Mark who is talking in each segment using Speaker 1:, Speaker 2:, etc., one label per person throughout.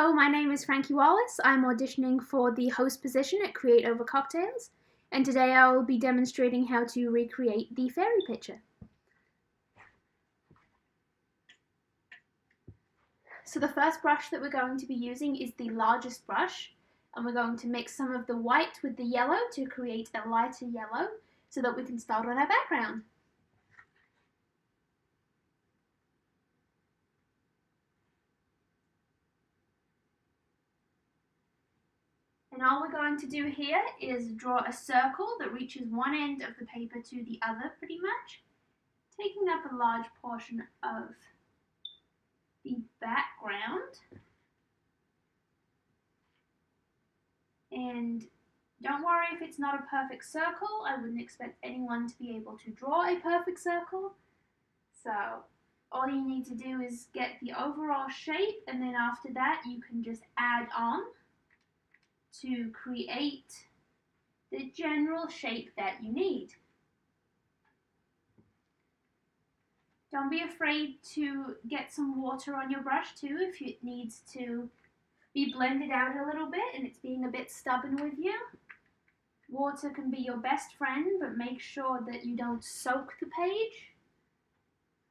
Speaker 1: Hello, my name is Frankie Wallace. I'm auditioning for the host position at Create Over Cocktails, and today I will be demonstrating how to recreate the fairy picture. So the first brush that we're going to be using is the largest brush, and we're going to mix some of the white with the yellow to create a lighter yellow so that we can start on our background. And all we're going to do here is draw a circle that reaches one end of the paper to the other pretty much, taking up a large portion of the background. And don't worry if it's not a perfect circle. I wouldn't expect anyone to be able to draw a perfect circle. So all you need to do is get the overall shape, and then after that you can just add on to create the general shape that you need. Don't be afraid to get some water on your brush too if it needs to be blended out a little bit and it's being a bit stubborn with you. Water can be your best friend, but make sure that you don't soak the page.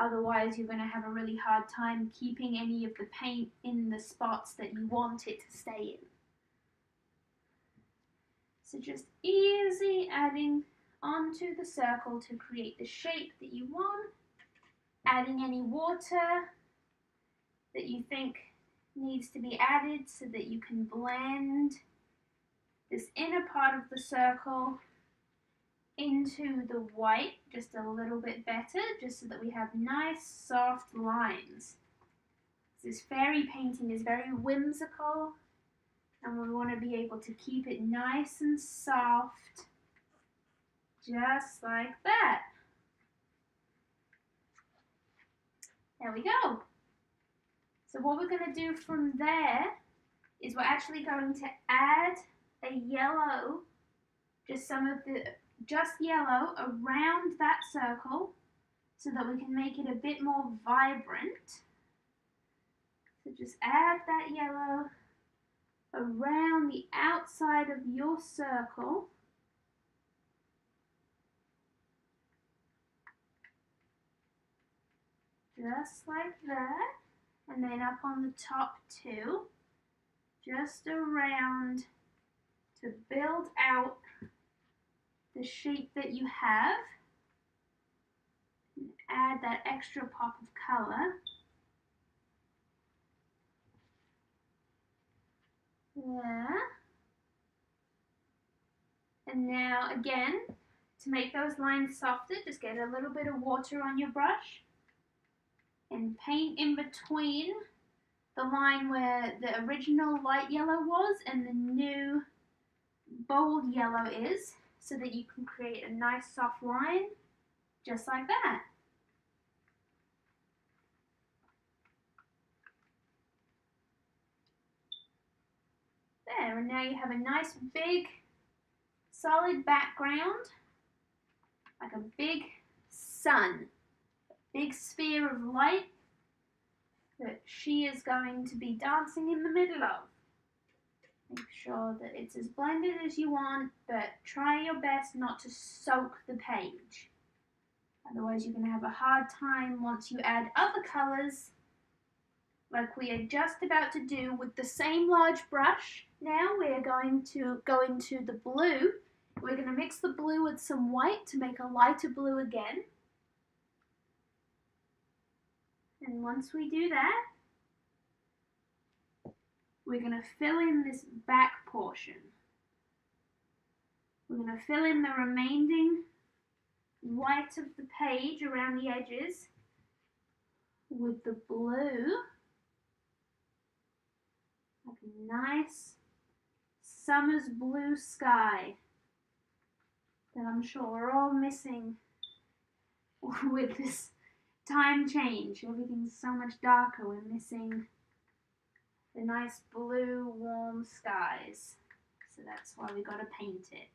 Speaker 1: Otherwise, you're going to have a really hard time keeping any of the paint in the spots that you want it to stay in. So just easy adding onto the circle to create the shape that you want. Adding any water that you think needs to be added so that you can blend this inner part of the circle into the white just a little bit better, just so that we have nice soft lines. This fairy painting is very whimsical, and we want to be able to keep it nice and soft, just like that. There we go. So what we're going to do from there is we're actually going to add a yellow, just yellow around that circle so that we can make it a bit more vibrant. So just add that yellow around the outside of your circle. Just like that. And then up on the top too, just around to build out the shape that you have. And add that extra pop of color. There. And now again, to make those lines softer, just get a little bit of water on your brush and paint in between the line where the original light yellow was and the new bold yellow is, so that you can create a nice soft line just like that. There, and now you have a nice big solid background, like a big sun, a big sphere of light that she is going to be dancing in the middle of. Make sure that it's as blended as you want, but try your best not to soak the page. Otherwise you're going to have a hard time once you add other colors, like we are just about to do with the same large brush. Now we're going to go into the blue. We're going to mix the blue with some white to make a lighter blue again. And once we do that, we're going to fill in this back portion. We're going to fill in the remaining white of the page around the edges with the blue. Like a nice summer's blue sky that I'm sure we're all missing with this time change. Everything's so much darker. We're missing the nice blue warm skies. So that's why we gotta paint it.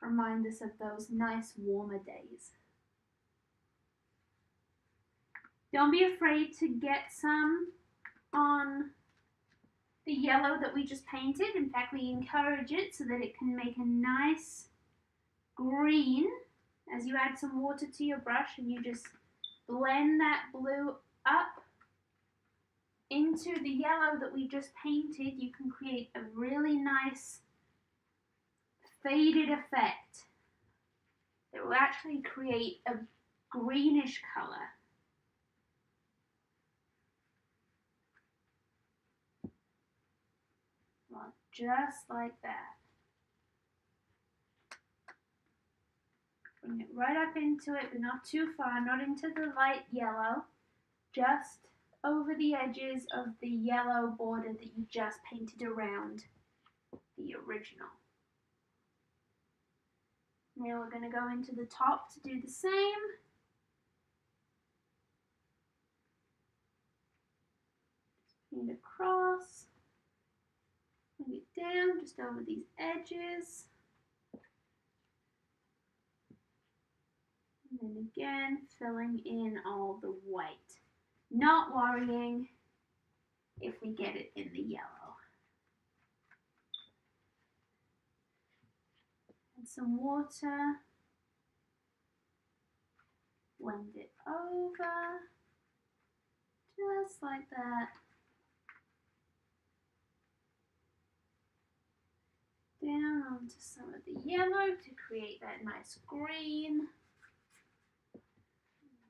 Speaker 1: Remind us of those nice warmer days. Don't be afraid to get some on the yellow that we just painted. In fact, we encourage it so that it can make a nice green as you add some water to your brush and you just blend that blue up into the yellow that we just painted. You can create a really nice faded effect that will actually create a greenish color. Well, just like that. Bring it right up into it, but not too far, not into the light yellow, just over the edges of the yellow border that you just painted around the original. Now we're going to go into the top to do the same. Paint across, bring it down just over these edges. And then again, filling in all the white. Not worrying if we get it in the yellow. Add some water. Blend it over. Just like that. Down onto some of the yellow to create that nice green.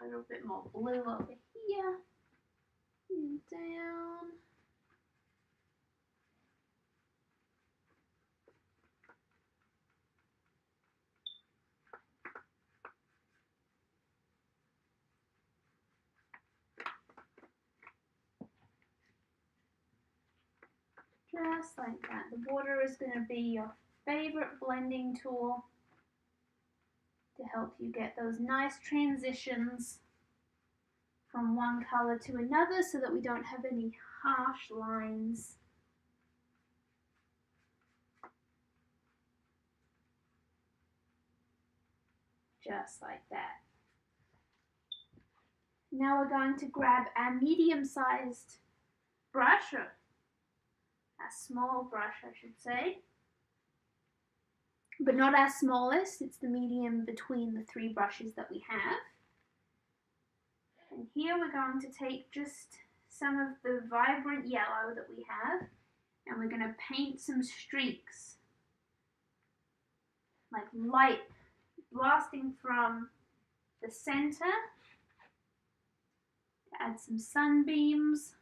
Speaker 1: A little bit more blue over here. And down. Just like that. The water is going to be your favorite blending tool to help you get those nice transitions from one color to another so that we don't have any harsh lines. Just like that. Now we're going to grab our medium-sized brush, or a small brush I should say, but not our smallest, it's the medium between the three brushes that we have. And here we're going to take just some of the vibrant yellow that we have and we're going to paint some streaks, like light blasting from the center to add some sunbeams,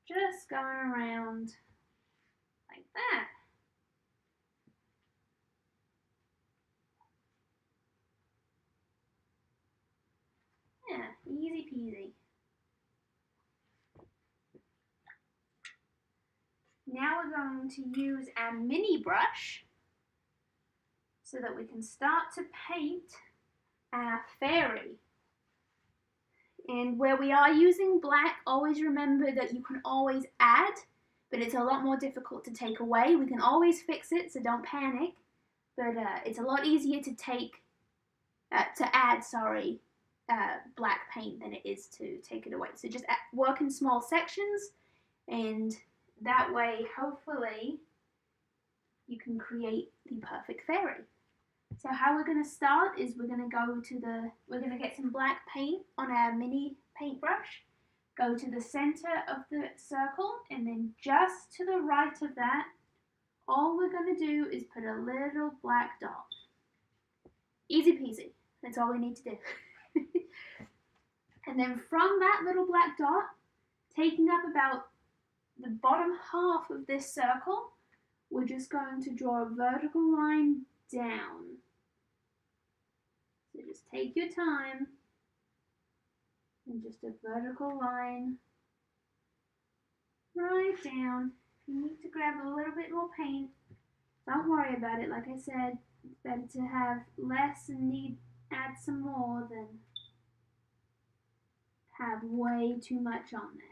Speaker 1: just going around like that. Yeah, easy peasy. Now we're going to use our mini brush so that we can start to paint our fairy. And where we are using black, always remember that you can always add, but it's a lot more difficult to take away. We can always fix it, so don't panic. But it's a lot easier to add black paint than it is to take it away. So just work in small sections, and that way, hopefully, you can create the perfect fairy. So how we're going to start is we're going to get some black paint on our mini paintbrush, go to the center of the circle, and then just to the right of that, all we're going to do is put a little black dot. Easy peasy. That's all we need to do. And then from that little black dot, taking up about the bottom half of this circle, we're just going to draw a vertical line down. So just take your time and just a vertical line right down. If you need to grab a little bit more paint, don't worry about it. Like I said, it's better to have less and add some more than have way too much on there.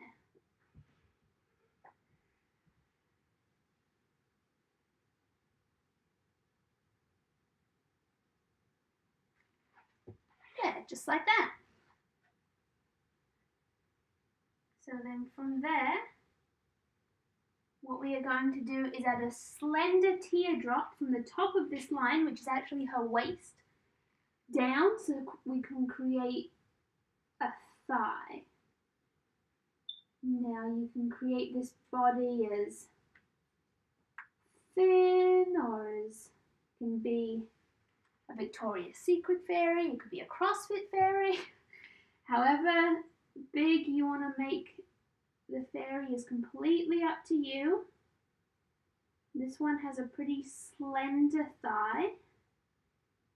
Speaker 1: Yeah, just like that. So then from there, what we are going to do is add a slender teardrop from the top of this line, which is actually her waist, down so we can create a thigh. Now you can create this body as thin or as can be a Victoria's Secret fairy, it could be a CrossFit fairy. However big you want to make the fairy is completely up to you. This one has a pretty slender thigh,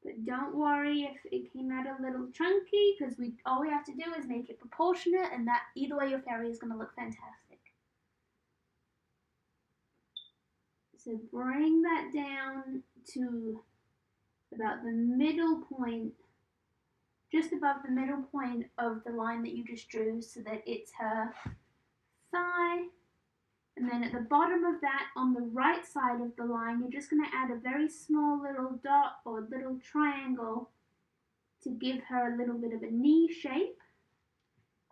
Speaker 1: but don't worry if it came out a little chunky, because all we have to do is make it proportionate, and that either way your fairy is going to look fantastic. So bring that down to about the middle point, just above the middle point of the line that you just drew, so that it's her thigh. And then at the bottom of that, on the right side of the line, you're just going to add a very small little dot or little triangle to give her a little bit of a knee shape.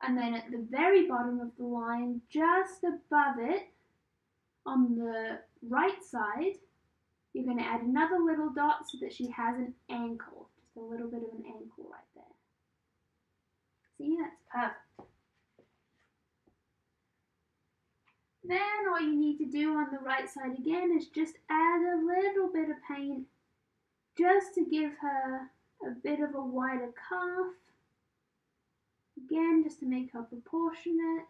Speaker 1: And then at the very bottom of the line, just above it, on the right side, you're going to add another little dot so that she has an ankle, just a little bit of an ankle right there. See, that's perfect. Then all you need to do on the right side again is just add a little bit of paint just to give her a bit of a wider calf. Again, just to make her proportionate.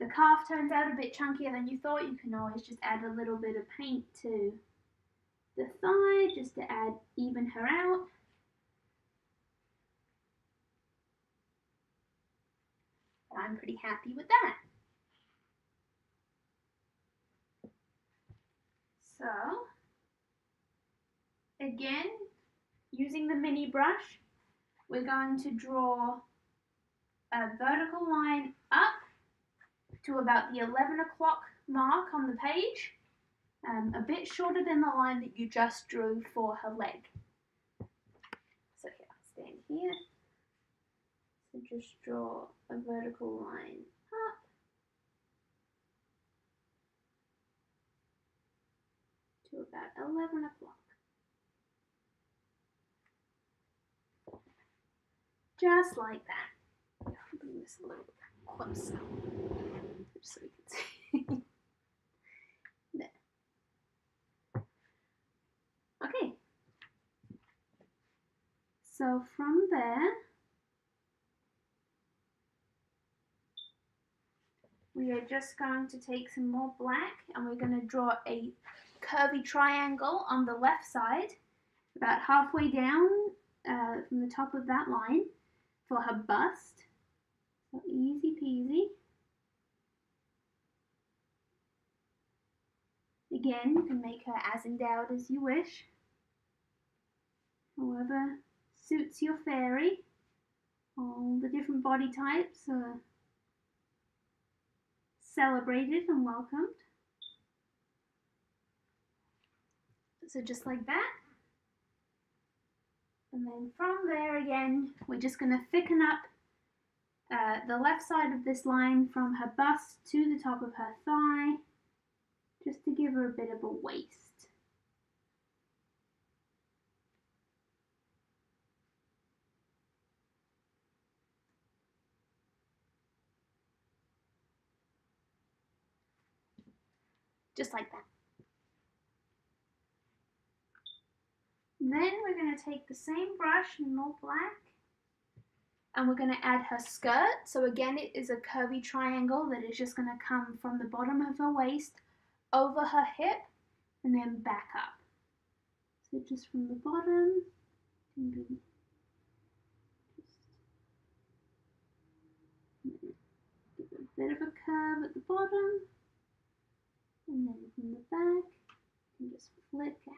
Speaker 1: If the calf turns out a bit chunkier than you thought, you can always just add a little bit of paint to the thigh just to even her out. I'm pretty happy with that. So, again, using the mini brush, we're going to draw a vertical line up to about the 11 o'clock mark on the page, a bit shorter than the line that you just drew for her leg. So here, I'll stand here. So just draw a vertical line up to about 11 o'clock. Just like that. I'll bring this a little bit closer, just so you can see. There. Okay. So from there, we are just going to take some more black and we're going to draw a curvy triangle on the left side, about halfway down from the top of that line for her bust. So easy peasy. Again, you can make her as endowed as you wish. However suits your fairy. All the different body types are celebrated and welcomed. So just like that. And then from there again, we're just going to thicken up the left side of this line from her bust to the top of her thigh, just to give her a bit of a waist. Just like that. Then we're going to take the same brush in more black and we're going to add her skirt. So again, it is a curvy triangle that is just going to come from the bottom of her waist over her hip and then back up. So just from the bottom, give a bit of a curve at the bottom, and then from the back, you can just flick out.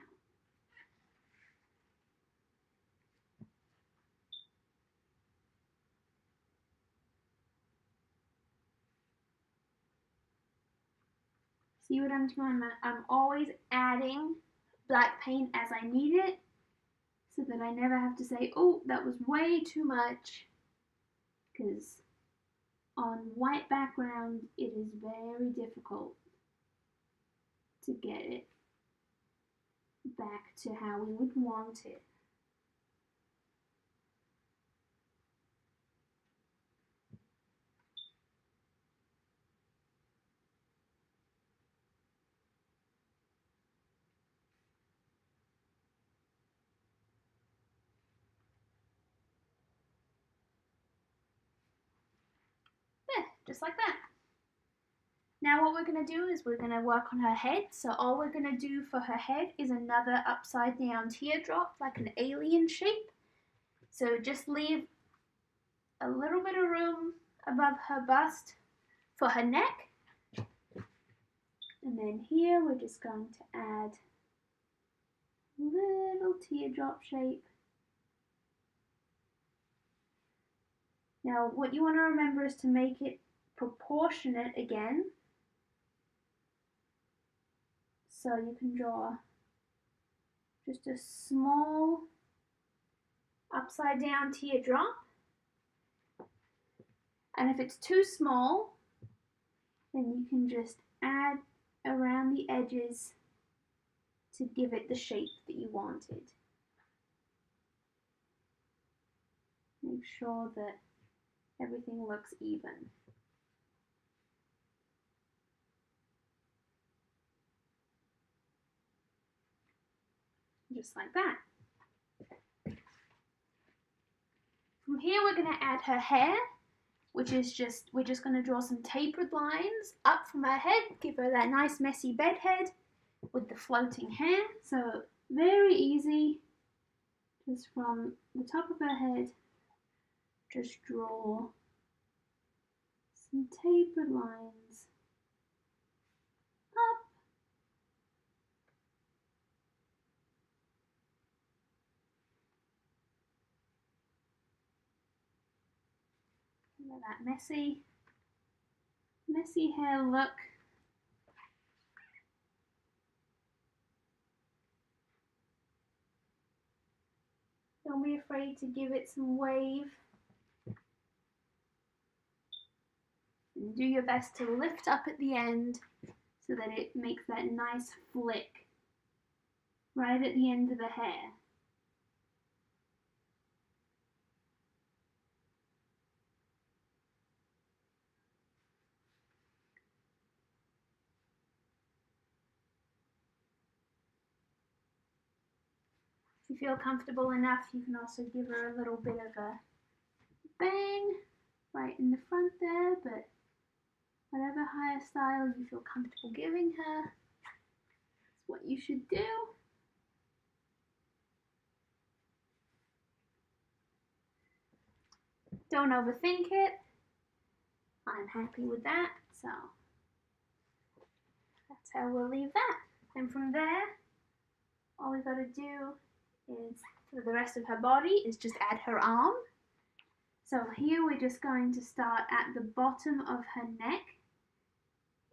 Speaker 1: See what I'm doing? I'm always adding black paint as I need it. so that I never have to say, oh, that was way too much, because on white background it is very difficult to get it back to how we would want it. There, just like that. Now what we're going to do is we're going to work on her head. So all we're going to do for her head is another upside down teardrop, like an alien shape. So just leave a little bit of room above her bust for her neck. And then here we're just going to add a little teardrop shape. Now what you want to remember is to make it proportionate again. So you can draw just a small upside down teardrop. And if it's too small, then you can just add around the edges to give it the shape that you wanted. Make sure that everything looks even. Just like that. From here we're going to add her hair, which is we're just going to draw some tapered lines up from her head, give her that nice messy bed head with the floating hair. So very easy, just from the top of her head, just draw some tapered lines up. That messy hair look. Don't be afraid to give it some wave. And do your best to lift up at the end so that it makes that nice flick right at the end of the hair. If you feel comfortable enough, you can also give her a little bit of a bang right in the front there, but whatever hairstyle you feel comfortable giving her, that's what you should do. Don't overthink it. I'm happy with that, so that's how we'll leave that. And from there, all we gotta do is, for the rest of her body, is just add her arm. So here we're just going to start at the bottom of her neck,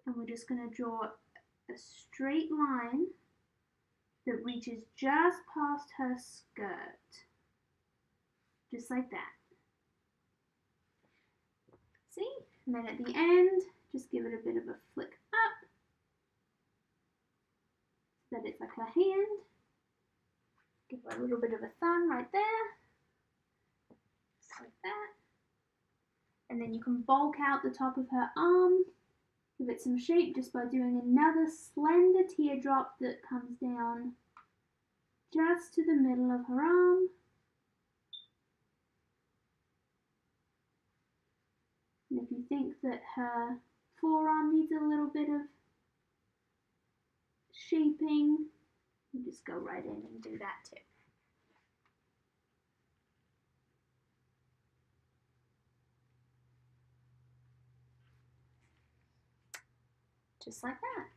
Speaker 1: and we're just going to draw a straight line that reaches just past her skirt, just like that. See? And then at the end, just give it a bit of a flick up so that it's like her hand. Give her a little bit of a thumb right there, just like that. And then you can bulk out the top of her arm, give it some shape just by doing another slender teardrop that comes down just to the middle of her arm. And if you think that her forearm needs a little bit of shaping, you just go right in and do that too. Just like that.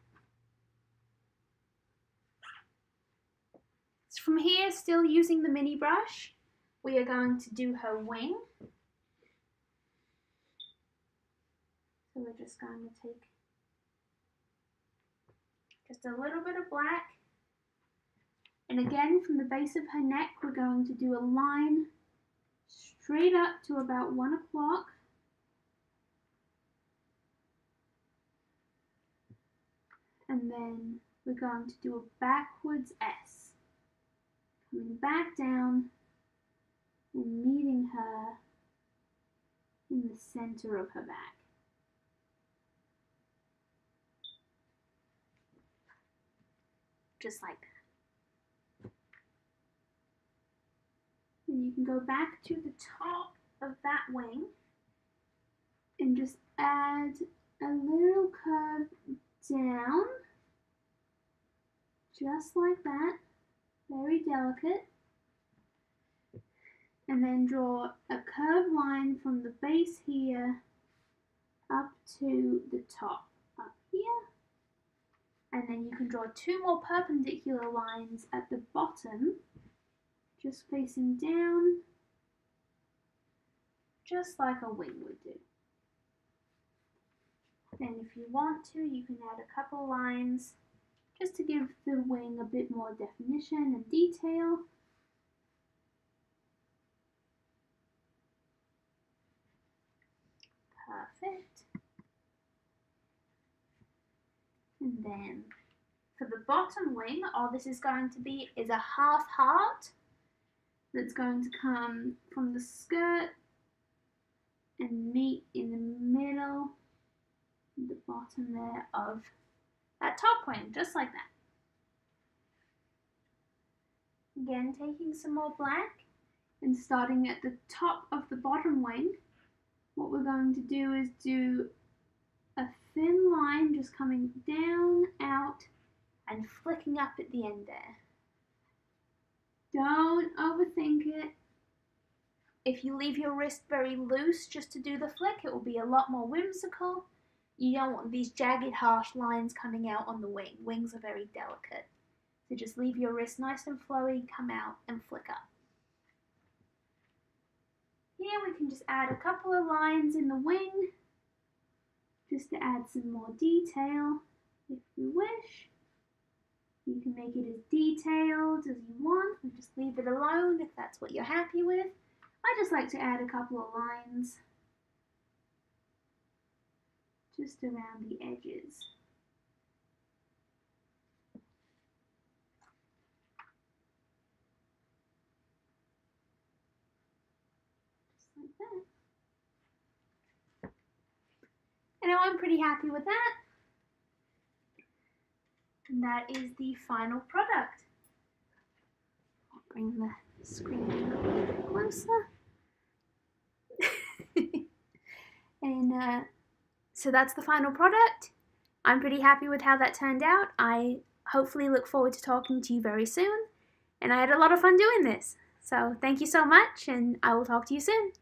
Speaker 1: So from here, still using the mini brush, we are going to do her wing. So we're just going to take just a little bit of black And again, from the base of her neck, we're going to do a line straight up to about 1 o'clock. And then we're going to do a backwards S, coming back down and meeting her in the center of her back. Just like that. And you can go back to the top of that wing and just add a little curve down, just like that, very delicate. And then draw a curved line from the base here up to the top, up here. And then you can draw 2 more perpendicular lines at the bottom, just facing down, just like a wing would do. Then if you want to, you can add a couple lines just to give the wing a bit more definition and detail. Perfect. And then for the bottom wing, all this is going to be is a half heart that's going to come from the skirt and meet in the middle, the bottom there of that top wing, just like that. Again, taking some more black and starting at the top of the bottom wing, what we're going to do is do a thin line just coming down, out, and flicking up at the end there. Don't overthink it. If you leave your wrist very loose just to do the flick, it will be a lot more whimsical. You don't want these jagged, harsh lines coming out on the wing. Wings are very delicate. So just leave your wrist nice and flowy, come out and flick up. Here we can just add a couple of lines in the wing, just to add some more detail if you wish. You can make it as detailed as you want, or just leave it alone if that's what you're happy with. I just like to add a couple of lines just around the edges. Just like that. And now I'm pretty happy with that. And that is the final product. I'll bring the screen a little bit closer. And so that's the final product. I'm pretty happy with how that turned out. I hopefully look forward to talking to you very soon. And I had a lot of fun doing this. So thank you so much, and I will talk to you soon.